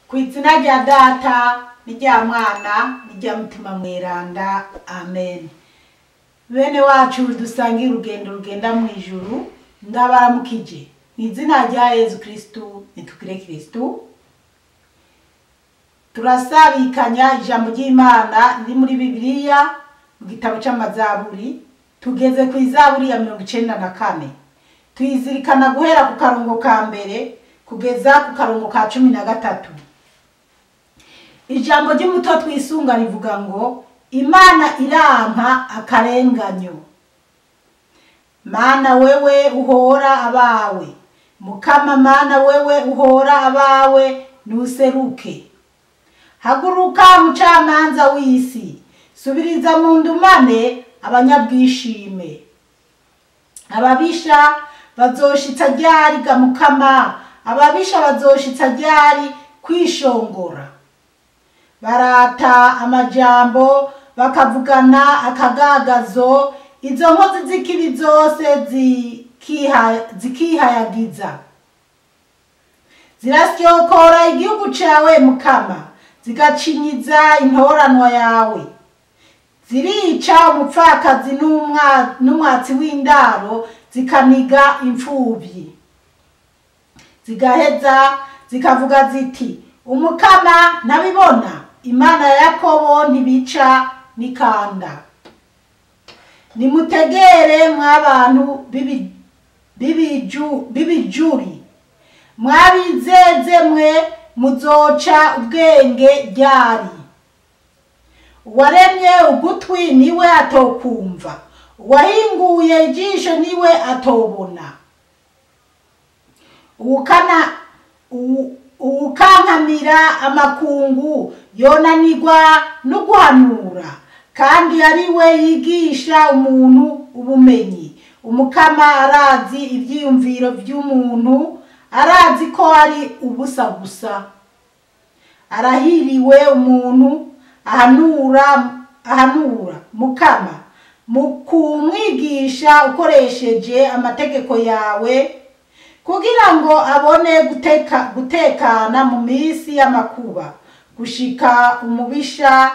Kw'izina rya Data n'irya Mwana n'irya Mutima Mweranda, amen. Bene wacu dusangiye urugendo rugenda mu ijuru, ndabaramukije mw'izina rya Yezu Kristu, nitukire Kristu. Turasabikanya ijambo ry'Imana riri muri Bibiliya mu gitabo c'Amazaburi, tugeze ku Izaburi ya 94. Tuyizirikana guhera ku karongo ka mbere kugeza ku karongo ka 13. Ijambo ry'umuto twisunga rivuga ngo Imana irampa akarenganyo. Mana wewe uhora abawe, Mukama Mana wewe uhora abawe nuseruke. Haguruka mucamanza w'isi, subiriza mu ndumane abanyabwishime. Ababisha bazoshitsa ryari ga Mukama, ababisha bazoshitsa ryari kwishongora. Barata amajambo bakavugana akagagazo, izo nkozi z'ikibi zose zikihayagiza. Zirasyokora igihugu cawe Mukama, zigacinyiza intoranwa yawe. Zirica umupfakazi n'umwatsi w'indaro, zikaniga imfuvyi. Zigaheza zikavuga ziti, Umukama nabibona, Imana ya Yakobo ntibica nikanda. Nimutegere mw'abantu b'ibijuri, mwabizeze mwe muzoca ubwenge ryari. Uwaremye ugutwi niwe atokumva, uwahinguye ijisho niwe atobona. Ukankamira amakungu yonanirwa no guhanura, kandi ari we yigisha umuntu ubumenyi. Umukama arazi ivyiyumviro vy'umuntu, arazi ko ari ubusa gusa. Arahiriwe umuntu ahanura Mukama mu kumwigisha ukoresheje amategeko yawe, kugira ngo abone gutekana mu misi y'amakuba, gushika umubisha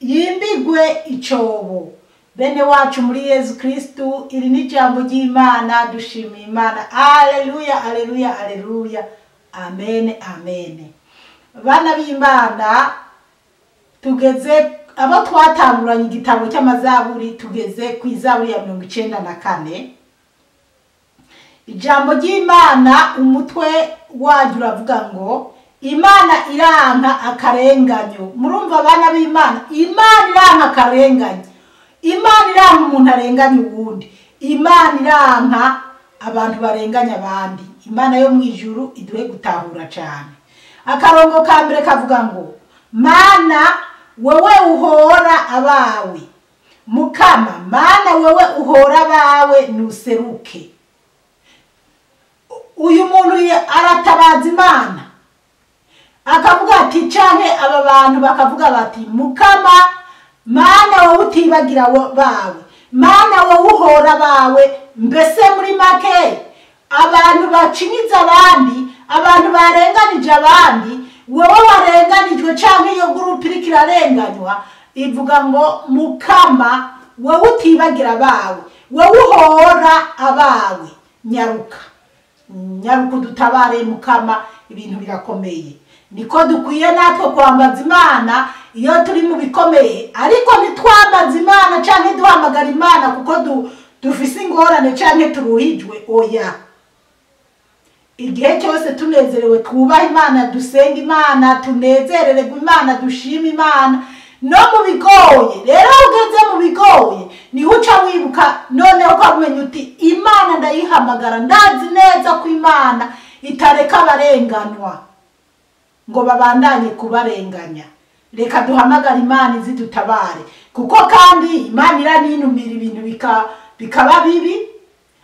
yimbigwe icobo. Bene wacu muri Yezu Kristu, iri ni ijambo ry'Imana, dushimiye Imana. Haleluya, haleluya, haleluya, amen, amen. Bana b'Imana, tugeze abo twatanguranye igitabo cy'Amazaburi, tugeze ku Izaburi ya 94. Ijambo ry'Imana umutwe waryo uravuga ngo Imana iranka akarenganyo. Murumva abana b'Imana, Imana iranka akarenganyo. Imana iranka umuntu arenganya uwundi. Imana iranka abantu barenganya abandi. Imana yo mu ijuru iduhe gutahura cyane. Akarongo ka mbere kavuga ngo Mana wewe uhora abawe, Mukama Mana wewe uhora abawe nuseruke. Uyu muntu aratabaza Imana, akavuga ati canke aba bantu bakavuga bati, Mukama Mana wowe utibagira bawe, Mana wowe uhora bawe. Mbese muri make abantu bacinyiza abandi, abantu barenganije abandi, wowe warenganijwe canke iyo gurupe iriko irarenganywa, ivuga ngo Mukama wowe utibagira bawe, wowe uhora abawe. Nyaruka dutabare Mukama, ibintu birakomeye. Niko dukwiye natwe kwambaza Imana iyo turi mu bikomeye, ariko ntitwambaza Imana canke duhamagara Imana kuko dufise ingorane canke turuhijwe. Oya, igihe cyose tunezerewe twubaha Imana, dusenga Imana, tunezerererwa Imana, dushima Imana. No mu bigoye rero, ugeze mu bigoye niho uca wibuka noneho ukamenya uti Imana ndayihamagara, ndazi neza ko Imana itareka abarenganwa ngo babandanye kubarenganya. Reka duhamagara Imana izidutabare, kuko kandi Imana iraninumira ibintu bikaba bibi.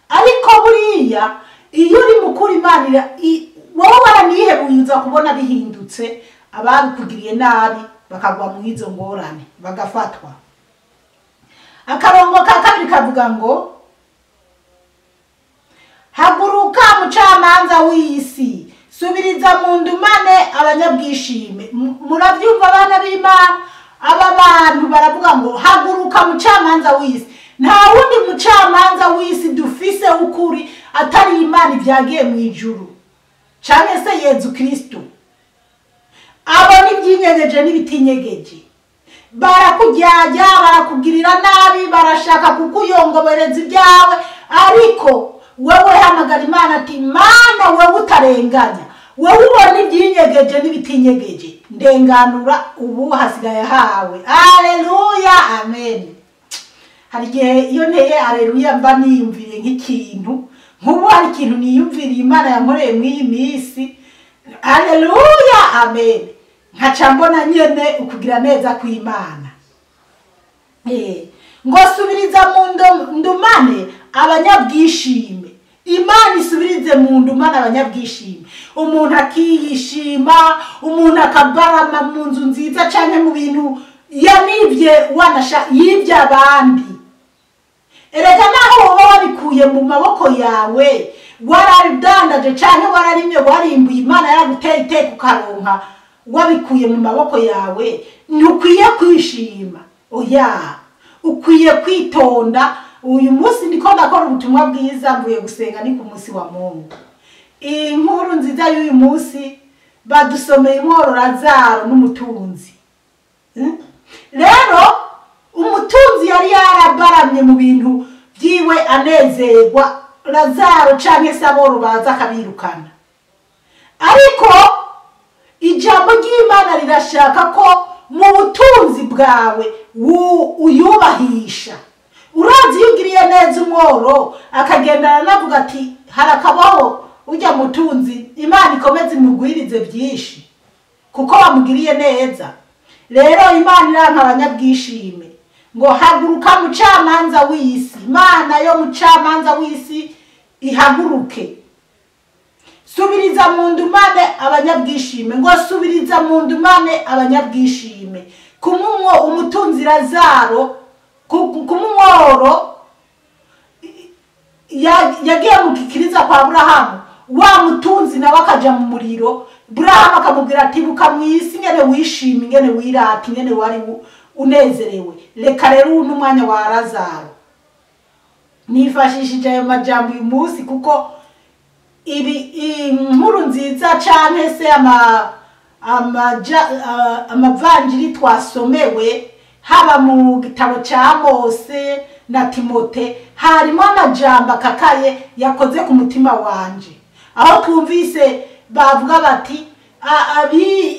Ariko buriya iyo uri mukuru Imana wowe waranihebuye uza kubona bihindutse, ababikugiriye nabi bakagwa mu izo ngorane bagafatwa. Akarongo ka kabiri kavuga ngo haguruka mucamanza w'isi, subiriza mu ndumane abanyabwishime. Muravyumva abana b'Imana? Aba bantu baravuga ngo haguruka mucamanza w'isi. Nta wundi mucamanza w'isi dufise ukuri atari Imana ibyagiye mu ijuru canke se Yezu Kristo. Abo nibyinyegeje n'ibitinyegeje, barakujyajya, barakugirira nabi, barashaka kukuyongobereza ibyawe, ariko wewe hamagara Imana ati Mana wewe utarenganya, wewe ubona ibyinyegeje n'ibitinyegeje, ndenganura ubu hasigaye hawe. Haleluya, amen. Hari igihe iyo nteye haleluya mba niyumviriye nk'ikintu, nk'ubu hari ikintu niyumviriye Imana yankoreye mw'iyi minsi. Haleluya, amen. Nkaca mbona nyene ukugira neza kw'Imana. Ngo subiriza mu ndumane abanyabwishime. Imana isubirize mu ndumane abanyabwishime. Umuntu akiyishima, umuntu akabarama mu nzu nziza canke mu bintu yanivye yivye abandi. Erega naho wowe wabikuye mu maboko yawe, waradandaje canke wararimye warimbuye, Imana yaraguteye iteka ukaronka, wabikuye mu maboko yawe, ntukwiye kwishima. Oya, ukwiye kwitonda. Uyu munsi ndiko ndakora ubutumwa bwiza, mvuye gusenga ni ku munsi wa Mungu. Inkuru nziza y'uyu munsi badusomeye inkuru Lazaro n'umutunzi. Rero umutunzi yari yarabaramye mu bintu byiwe anezerwa, Lazaro canke Saboro baza akabirukana. Ariko ijambo ry'Imana rirashaka ko mu butunzi bwawe uyubahisha. Urazi yugiriye neza umworo akagendana navuga ati harakabaho ujya mutunzi, Imana ikomeze imugwirize byinshi kuko wamugiriye neza. Rero Imana iranka abanyabwishime ngo haguruka mucamanza w'isi. Imana yo mucamanza w'isi ihaguruke. Subiriza mu ndumane abanyabwishime, ngo subiriza mu ndumane abanyabwishime. Kumumwo umutunzi Lazaro kumumworo yagiye mukikiriza kwa Aburahamu, wa mutunzi nawe akaja mu muriro. Aburahamu akamubwira ati buka mwisi ngene wishima, ingene wirata, ingene wari unezerewe. Reka rero n'umwanya wa Lazaro. Nifashishije ayo majambo uyu munsi kuko inkuru nziza canke se amavanjiri twasomewe haba mu gitabo ca Mose na Timote, harimo amajambo akakaye yakoze ku mutima wanje, aho twumvise bavuga bati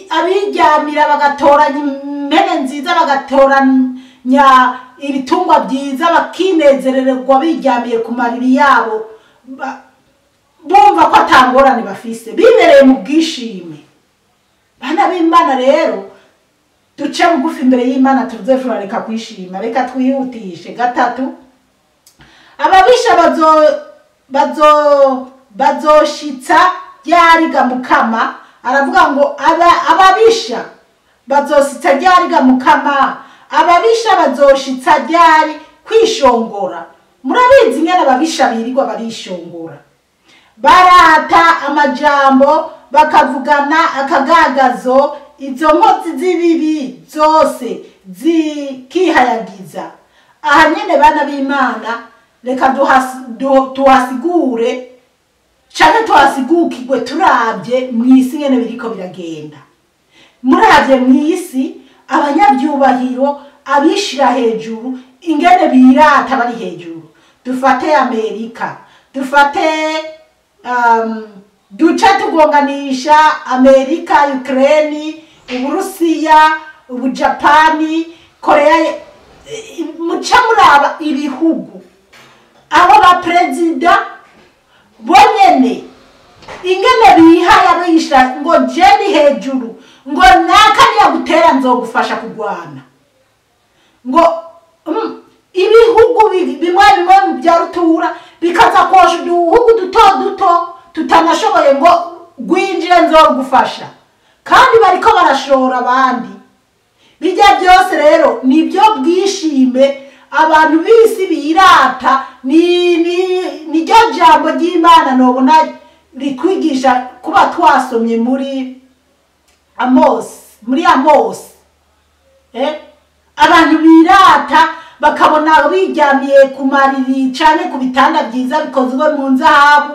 abiryamira bagatoranya impene nziza, bagatoranya ibitungwa byiza, bakinezererwa biryamiye ku mariri yabo, bumva ko atangorane bafise, bibereye mu bwishime. Bana b'Imana rero duce bugufi imbere y'Imana, tuze turareka kwishima, reka twihutishe. Gatatu, ababisha bazoshitsa ryariga Mukama. Aravuga ngo ababisha bazoshitsa ryariga Mukama, ababisha bazoshitsa ryari kwishongora. Murabizi ngene ababisha birirwa barishongora, barata amajambo, bakavugana akagagazo, izo nkozi z'ibibi zose zikihayagiza. Aha nyene bana b'Imana reka tuhasigure canke tuhasigukirwe turabye mw'isi ngene biriko biragenda. Muravye mw'isi abanyabyubahiro, abishira hejuru, ingene birata bari hejuru. Dufate Amerika, dufate duce tugonganisha Amerika, Ukraine, Uburusiya, Ubujapani, Korea. Muca muraba ibihugu abo ba president bonyene ingene bihaya bisha ngo jeni hejuru, ngo nakaniya gutera nzogufasha kugwana, ngo ibihugu bimwe bya rutura bikaza kosha uduhugu duto duto tutanashoboye ngo gwinjire nzogufasha, kandi bariko barashora abandi. Bijya byose rero nibyo bwishime abantu bisi birata ni ryo jambo ry'Imana nobona rikwigisha kuba twasomye muri Amos abantu birata bakabona biryamiye ku mariri cyane ku bitanda byiza bikozwe mu nzahabu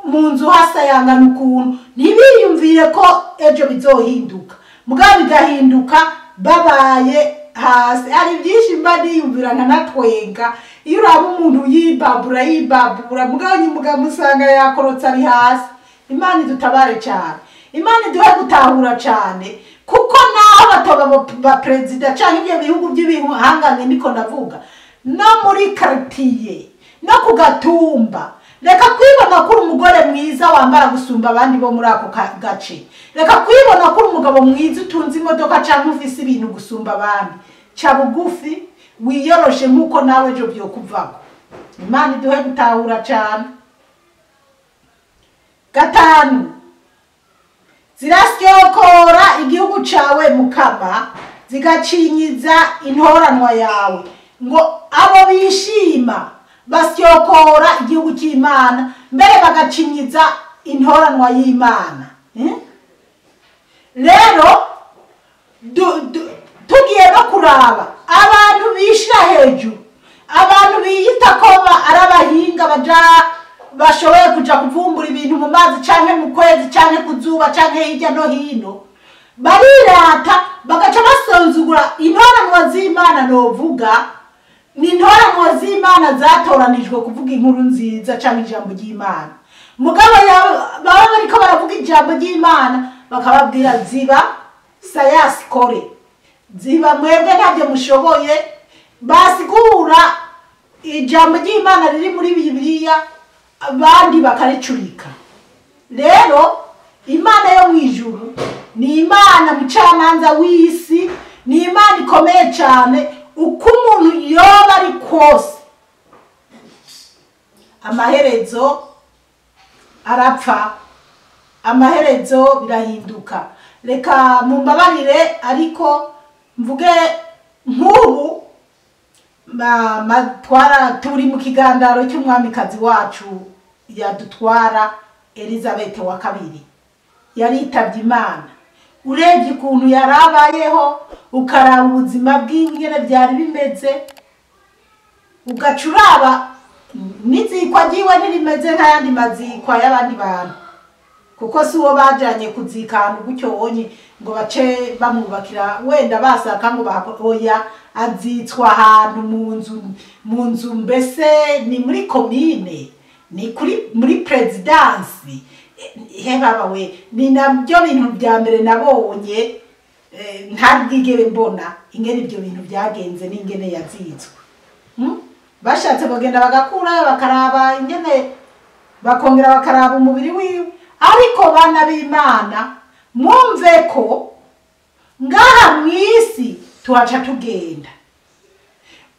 mu nzu hasayangana ukuntu ntibiyumvire ko ejo bizohinduka mugabo bigahinduka babaye hasi. Hari byinshi mba niyumvira nkanatwenga iyo uraba umuntu yibabura mugabo musanga yakorotse ari hasi. Imana idutabare cyane, Imana iduhe gutahura cyane, kuko naho batoba ba president cyangwa ibyo bihugu by'ibihangane niko ndavuga, no muri quartier no kugatumba, reka kwibona ko umugore mwiza wambara gusumba abandi bo muri ako gace, reka kwibona ko umugabo mwiza utunze imodoka cyangwa ufise ibintu gusumba abandi. Ca bugufi wiyoroshe nkuko nawe ejo byo kuvako. Imana iduhe gutahura cyane. 5 zirasyokora igihugu cawe mukama, zigacinyiza intoranwa yawe, ngo abo bishima basyokora igihugu cy'Imana, mbere bagacinyiza intoranwa y'Imana. Rero tugiye no kuraba abantu bishira hejuru, abantu biyita ko arabahinga bashoboye kuja kuvumbura ibintu mu mazi canke mu kwezi canke kuzuba canke hirya no hino, barirata bagaca basonzugura intoranwa z'Imana. Novuga ni intoranwa z'Imana zatoranijwe kuvuga inkuru nziza canke ijambo ry'Imana. Mugabo baba bariko baravuga ijambo ry'Imana bakababwira ziba sayasi kore, ziba mwebwe ntabyo mushoboye, basigura ijambo ry'Imana riri muri Bibiliya abandi bakaricurika. Rero Imana yo mwijuru ni Imana mucamanza w'isi, ni Imana ikomeye cyane. Uko umuntu yoba ari kose amaherezo arapfa, amaherezo birahinduka. Reka mumbabarire ariko mvuge nk'ubu turi mu kigandaro cy'umwamikazi wacu yadutwara Elizabeth wa kabiri, yaritavye Imana. Urebye ukuntu yarabayeho, ukaraba ubuzima bw'ingene byari bimeze, ugacuraba n'izikwa ryiwe ntirimeze nk'ayandi mazikwa y'abandi bantu, kuko si uwo bajanye kuzikana gutyo wonye ngo bace bamubakira wenda basaka ngo bahoya azitswa ahantu mu nzu mbese ni muri commune, ni muri presidence. Baba we ni nabyo bintu bya mbere nabonye ntabwigere mbona ingene ibyo bintu byagenze n'ingene yazitswe. Bashatse bagenda bagakurayo bakaraba ingene bakongera bakaraba umubiri wiwe. Ariko bana b'Imana mwumve ko ngaha mwisi tuhaca tugenda,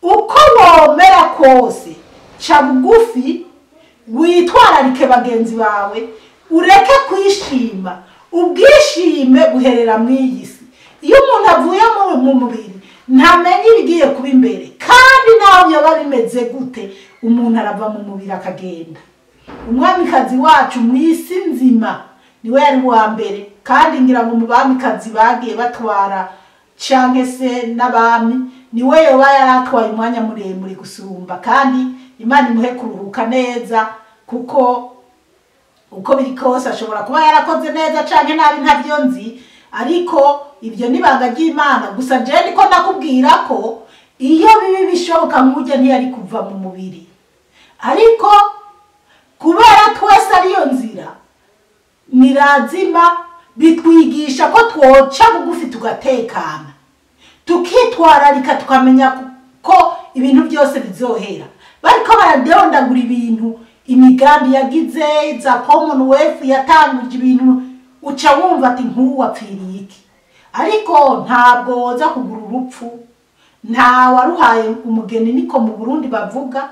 uko womera kose ca bugufi witwararike bagenzi bawe, ureke kwishima. Ubwishime buherera mw'iyisi. Iyo umuntu avuye mu mubiri ntamenye ibigiye kuba imbere, kandi naho byaba bimeze gute umuntu arava mu mubiri akagenda. Umwamikazi wacu mw'isi nzima niwe yari wa mbere, kandi ngira ngo mu bamikazi bagiye batwara canke se n'abami niwe yoba yaratwaye umwanya muremure gusumba. Kandi Imana imuhe kuruhuka neza, kuko uko biri kose ashobora kuba yarakoze neza canke nabi ntavyo nzi, ariko ibyo nibanga ry'Imana. Gusa je ndiko ndakubwira ko iyo bibi bishoboka nk'ujya ntiyari kuva mu mubiri, ariko kubera twese ariyo nzira ni lazima bitwigisha ko twoca bugufi tugatekana, tukitwararika, tukamenya ko ibintu byose bizohera. Bariko baradondagura ibintu, imigambi yagize za Commonwealth yatanguje ibintu, uca wumva ati nkuwapfiriye iki. Ariko ntabwo woza kugura urupfu, nta waruhaye umugeni, niko mu Burundi bavuga,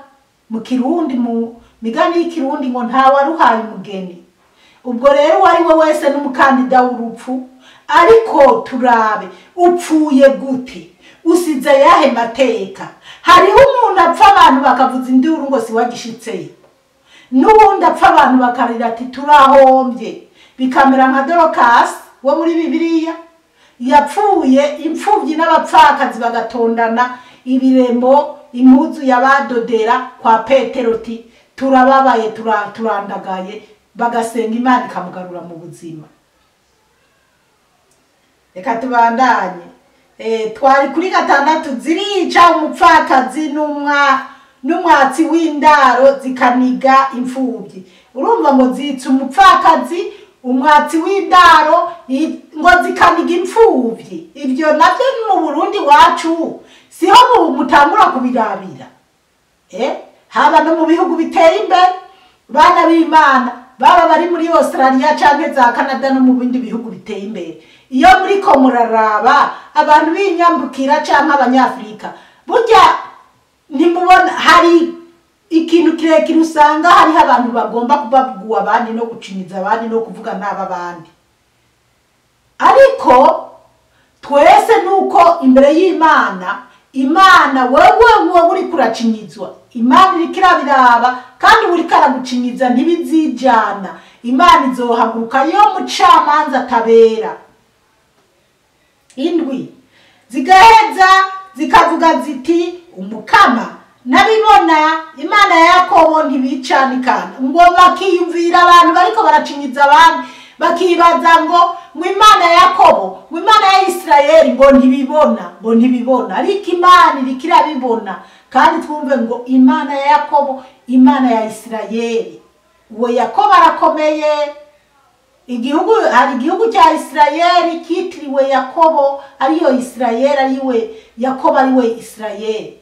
mu Kirundi, mu migani y'ikirundi ngo nta waruhaye umugeni. Ubwo rero wari we wese n'umukandida w'urupfu. Ariko turabe upfuye gute, usize yahe mateka, hariho umuntu apfa abantu bakavuza induru ngo si wagishitseyo, n'ubundi apfa abantu bakarira ati turahombye, bikamera nka Dorokasi wo muri Bibiliya yapfuye imfubyi n'abapfakazi bagatondana ibiremo impuzu yabadodera kwa Petero ti turababaye turandagaye, bagasenga Imana ikamugarura mu buzima. Reka tubandanye. Twari kuri 6 zirica umupfakazi n'umwatsi w'indaro zikaniga imfubyi. Urumva ngo zitsa umupfakazi, umwatsi w'indaro ngo zikaniga imfubyi. Ibyo navyo mu Burundi wacu siho mutangura kubirabira. Haba no mu bihugu biteye imbere, bana b'Imana baba bari muri Australia canke za Canada no mu bindi bihugu biteye imbere. Iyo muri ko muraraba abantu b'inyambukira canke abanyafrika, burya ntimubona hari ikintu kirekire usanga hariho abantu bagomba kubabwuwa abandi no gucinyiza abandi no kuvuga n'aba bandi. Ariko twese nuko imbere y'Imana, Imana wewe uri kuracinyizwa, Imana iri kirabiraba kandi uri karagucinyiza ntibizijana. Imana izohaguruka yo mucamanza tabera. Indwi zigaheza zikavuga ziti umukama nabibona Imana ya Yakobo ntibicanikana, ngo bakiyumvira abantu bariko baracinyiza abandi bakibaza ngo Imana ya Yakobo, Imana ya Isirayeli ngo ntibibona, ariko Imana irikira bibona. Kandi twumve ngo Imana ya Yakobo, Imana ya Isirayeli, uwo Yakobo arakomeye. Hari igihugu cya Isirayeli kitiriwe Yakobo, ariyo Isirayeli, ariwe Yakobo, ariwe Isirayeli.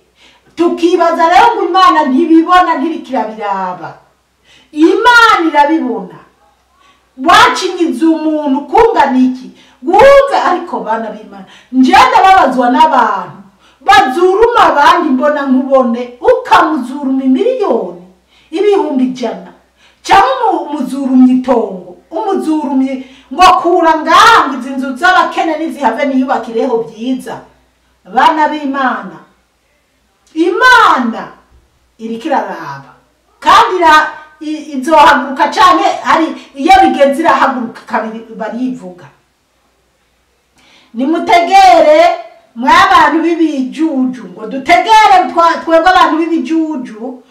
Tukibaza rero ngo Imana ntibibona ntirikira biraba. Imana irabibona. Wacinyiza umuntu kungana iki? Wumve ariko bana b'Imana, njenda babazwa n'abantu bazuruma abandi mbona nkubone, ukamuzuruma miliyoni, ibihumbi 100, cyangwa umuzurumye itongo, umuzurumye ngo kura ngaho izi nzu z'abakene n'izihave niyubakireho byiza. Bana b'Imana, Imana irikiraraba kandi izohaguruka cyane, hari iyo bigeze irahaguruka kabiri barivuga. Nimutegere mwabantu b'ibijuju, ngo dutegere twebwe abantu b'ibijuju,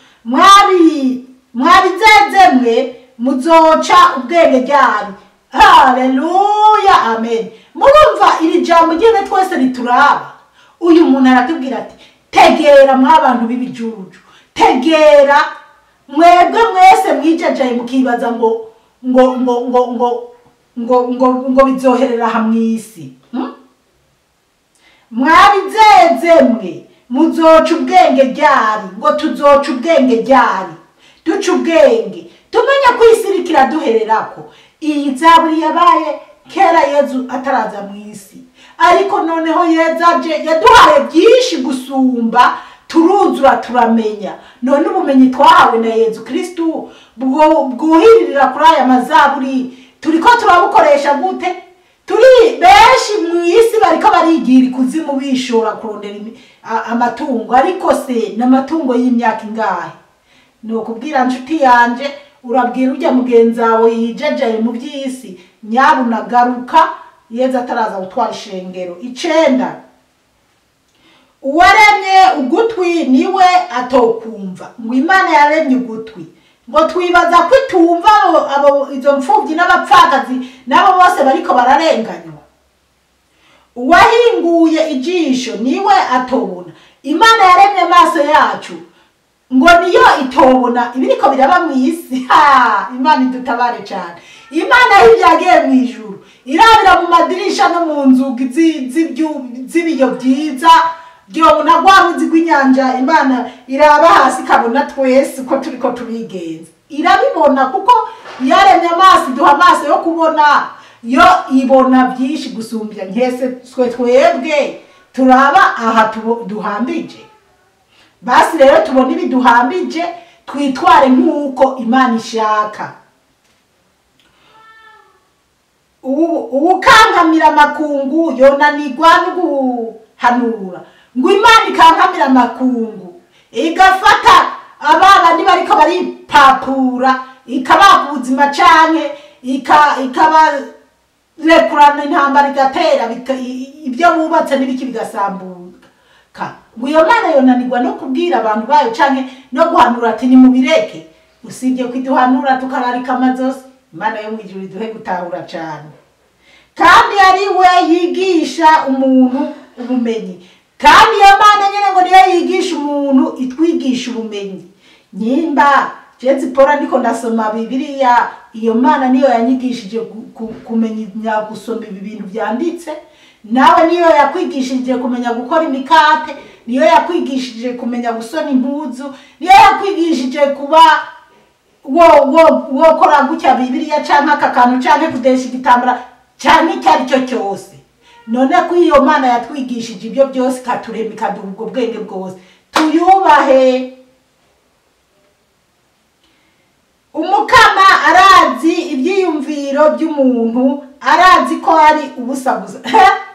mwabizezemwe muzoca ubwenge ryari. Haleluya, amen. Murumva iri jambo ryene twese rituraba. Uyu muntu aratubwira ati tegera mwabantu b'ibijuju, tegera mwebwe mwese mwijajaye mukibaza ngo bizoherera hamwe isi. Mwabizezemwe muzoca ubwenge ryari, ngo tuzoca ubwenge ryari. Duca ubwenge tumenya kwisirikira duhererako. Iyi Zaburi yabaye kera Yezu ataraza mu isi, ariko noneho yezaje yaduhaye byinshi gusumba, turuzura turamenya. None ubumenyi twahawe na Yezu Kristu bwuhiririra kuri aya mazaburi turiko turabukoresha gute? Turi benshi mu isi bariko barigira ikuzimu bishora kurondera amatungo, ariko se n'amatungo y'imyaka ingahe? No kubwira nshuti yanje, urabwira ujya mugenzi wawe yijajaye mu by'isi, nyabuna garuka Yezu ataraza gutwara ishengero. 9 uwaremye ugutwi niwe atokumva, ngo Imana yaremye ugutwi, ngo twibaza ko itumva abo izo mfubyi n'abapfakazi nabo bose bariko bararenganywa. Uwahinguye ijisho niwe atobona, Imana yaremye amaso yacu, ngo niyo itobona ibiriko biraba mu isi. Imana idutabare cyane. Imana y'ibyagiye mu ijuru irabira mu madirisha no mu nzugi z'ibiyo byiza byo nagwaruzi rw'inyanja. Imana iraba hasi kabona twese ko turiko tubigenza, irabibona kuko yaremye amaso, duha amaso yo kubona, yo ibona byinshi gusumbya nkese twebwe turaba aha duhambije. Basi rero tubona ibiduhambije twitware nk'uko Imana ishaka. Ubukangamira makungu yonanirwa no guhanura, ngo Imana ikankamira amakungu igafata abana ndi bariko baripapura ikabaka ubuzima canke ikabarekurana intambara igatera ibyo bubatse n'ibiki bigasambuka. Ngo iyo Mana yonanirwa no kubwira abantu bayo canke no guhanura ati nimubireke? Usibye kwiduhanura tukararika amazose, Imana yo mwijuru iduhe gutahura cane. Kandi ari we yigisha umuntu ubumenyi, kandi iyo Mana nyene ngo niyo yigisha umuntu itwigisha ubumenyi. Nyimba je Zipora ndiko ndasoma Bibiliya, iyo Mana niyo yanyigishije kumenya gusoma ibi bintu byanditse, nawe niyo yakwigishije kumenya gukora imikate, niyo yakwigishije kumenya gusona impuzu, niyo yakwigishije kuba wo kora gutya Bibiliya canke akakantu canke kudesha igitambara canke icyari cyo cyose. None ko iyo Mana yatwigishije ibyo byose katurema ikaduha ubwo bwenge bwose, tuyubahe. Umukama arazi ibyiyumviro by'umuntu, arazi ko ari ubusabuza.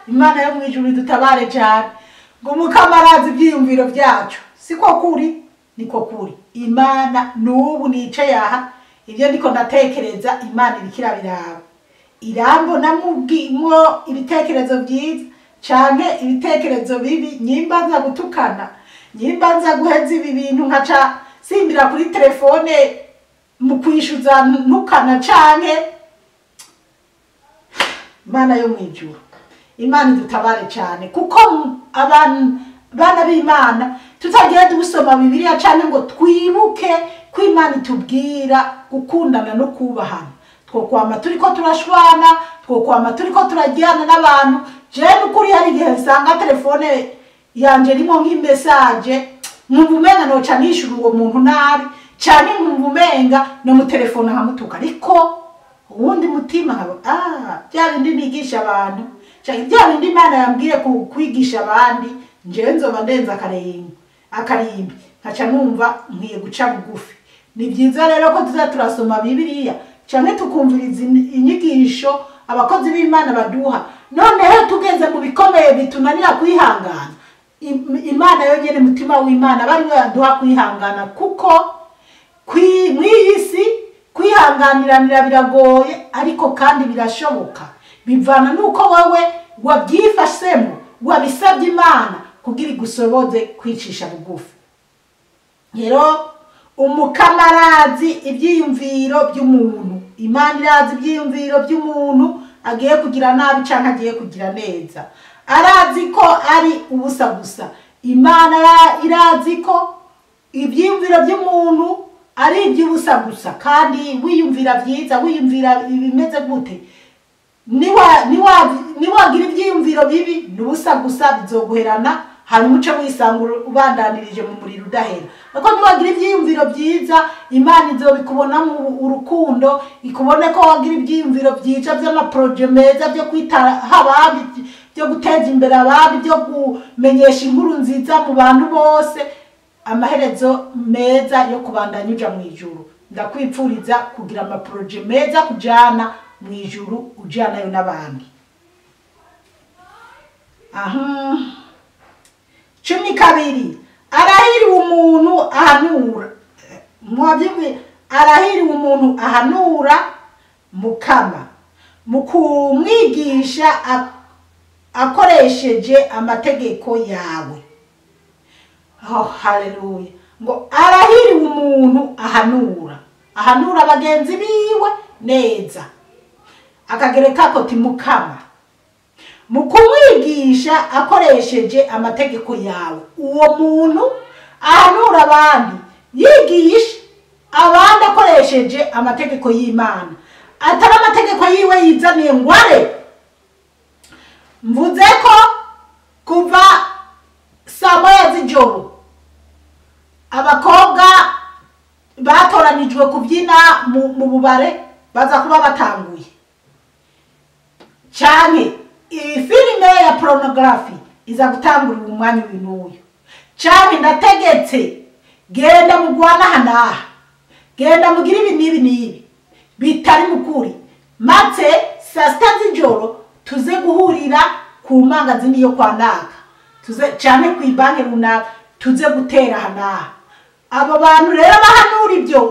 Imana yo mwijuru dutabare cyane. Ngo Umukama arazi ibyiyumviro byacu, siko kuri? Niko kuri. Imana nubu nicaye aha, ibyo ndiko ndatekereza Imana irikira biraba, irambona mubwimo ibitekerezo byiza canke ibitekerezo bibi. Nyimba nza gutukana, nyimba nza guheza ibi bintu nkaca simbira kuri telefone mu kwishuza ntukana canke. Imana yo mwijuru, Imana idutabare cyane, kuko abantu bana b'Imana tutagiye dusoma Bibiliya canke ngo twibuke ko Imana itubwira gukundana no kubahana. Twokwama turiko turashwana, twokwama turiko turajyana n'abantu. Je n'ukuri hari igihe nsanga telefone yanje rimwe nk'imessage nkumvumenga no canishura uwo muntu nabi cyane, nkumvumenga no mu telefone hamutuka, ariko uwundi mutima bya bindi nigisha abantu cyane, bya bindi Imana yambwiye kwigisha abandi, nje nzoba ndenza akarimbi nkaca numva nkwiye guca bugufi. Ni byiza rero ko tuza turasoma Bibiliya cyane tukumviriza inyigisho abakozi b'Imana baduha. Noneho tugeze mu bikomeye bitunanira kwihangana, Imana yonyene mutima w'Imana bari we yaduha kwihangana, kuko mw'isi kwihanganiranira biragoye, ariko kandi birashoboka. Bivana nuko wowe wabyifashemo, wabisabye Imana kugira igusoboze kwicisha bugufi. Rero Umukama arazi ibyiyumviro by'umuntu, Imana irazi ibyiyumviro by'umuntu agiye kugira nabi canke agiye kugira neza. Arazi ko ari ubusa gusa, Imana irazi ko ibyiyumviro by'umuntu ari iby'ubusa gusa. Kandi wiyumvira byiza, wiyumvira ibimeze gute, niwagira ibyiyumviro bibi n'ubusa gusa, bizoguherana hanyuma uce wisanga ubandanirije mu muriro udahera. Ariko niwagira ibyiyumviro byiza, Imana izobikubona mu urukundo, ikubone ko wagira ibyiyumviro byiza by'amaproje meza byo kwitaha abandi, byo guteza imbere abandi, byo kumenyesha inkuru nziza mu bantu bose, amaherezo meza yo kubandanya uja mu ijuru. Ndakwipfuriza kugira amaproje meza kujana mu ijuru, ujanayo n'abandi. 12 arahiriwe umuntu ahanura. Mwabyumve, arahiriwe umuntu ahanura Mukama mu kumwigisha akoresheje amategeko yawe. Haleluya. Ngo arahiriwe umuntu ahanura abagenzi biwe neza, akagereka ko ti Mukama mu kumwigisha akoresheje amategeko yawe. Uwo muntu ahanura abandi, yigisha abandi akoresheje amategeko y'Imana, atari amategeko yiwe yizaniye ngware. Mvuze ko kuva saa moya z'ijoro abakobwa batoranijwe kubyina mu bubare baza kuba batanguye, cyane filime ya pornography iza gutangurira umwanya w'intuyo. Cyane ndategetse genda mugwana hanaha, genda mugira ibi n'ibi bitari mukuri, maze saa sita z'ijoro tuze guhurira ku mangazini yo kwa Naka, tuze cyane ku ibanki runaka tuze gutera hanaha. Abo bantu rero bahanura ibyo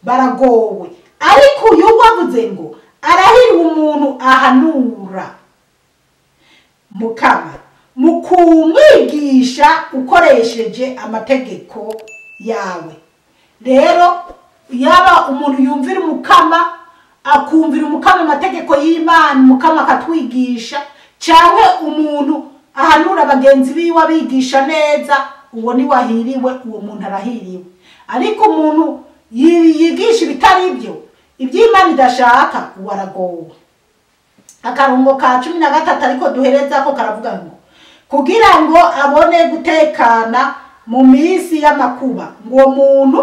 baragowe, ariko uyu wavuze ngo arahiriwe umuntu ahanura. Mukama mu kumwigisha ukoresheje amategeko yawe. Rero yaba umuntu yumvira umukama akumvira umukama amategeko y'Imana, umukama akatwigisha, cyangwa umuntu ahanura bagenzi biwe abigisha neza, uwo ni wahiriwe, uwo muntu arahiriwe. Ariko umuntu yigisha ibitari ibyo, iby'Imana idashaka, uwo aragowe. Akarongo ka 13 ariko duhereza ko karavuga ngo kugira ngo abone gutekana mu minsi y'amakuba, ngo muntu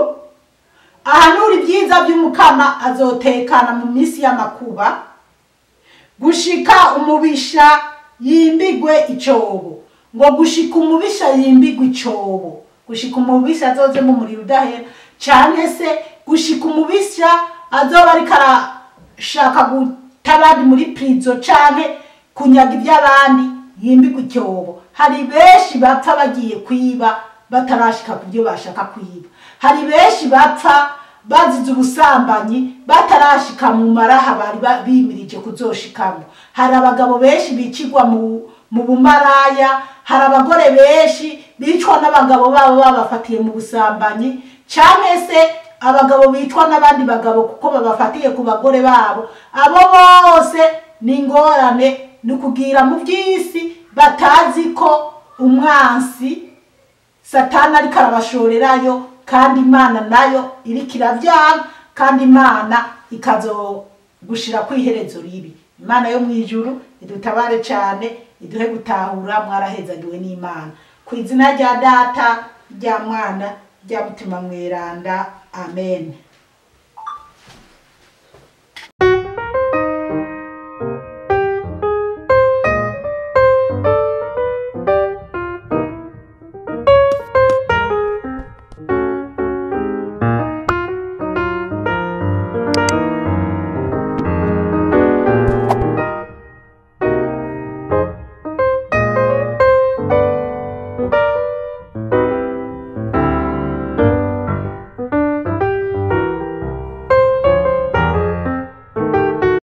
ahanura ibyiza by'umukama azotekana mu minsi y'amakuba, gushika umubisha yimbigwe icobo. Ngo gushika umubisha yimbigwe icobo, gushika umubisha azoze mu muriro udahera, cyane se gushika umubisha azoba ari karashaka gutabandi muri prison cyane kunyaga iby'abandi, yimbigwe icyobo. Hari benshi bapfa bagiye kwiba batarashika kubyo bashaka kwiba. Hari benshi bapfa bazize ubusambanyi batarashika mu maraha bari bimirije kuzoshikamo. Hari abagabo benshi bicigwa mu bumaraya, hari abagore benshi bicwa n'abagabo babo babafatiye mu busambanyi, cyane se abagabo bicwa n'abandi bagabo kuko babafatiye ku bagore babo. Abo bose ni ingorane, ni kugira mu by'isi batazi ko umwansi Satani ariko arabashorerayo, kandi Imana nayo iriko iravyanga, kandi Imana ikazo gushira kwiherezo ribi. Imana yo mwijuru idutabare cyane, iduhe gutahura. Mwarahezagiwe n'Imana. Ku izina rya Data, rya Mwana, rya Mutima Mweranda. Amen.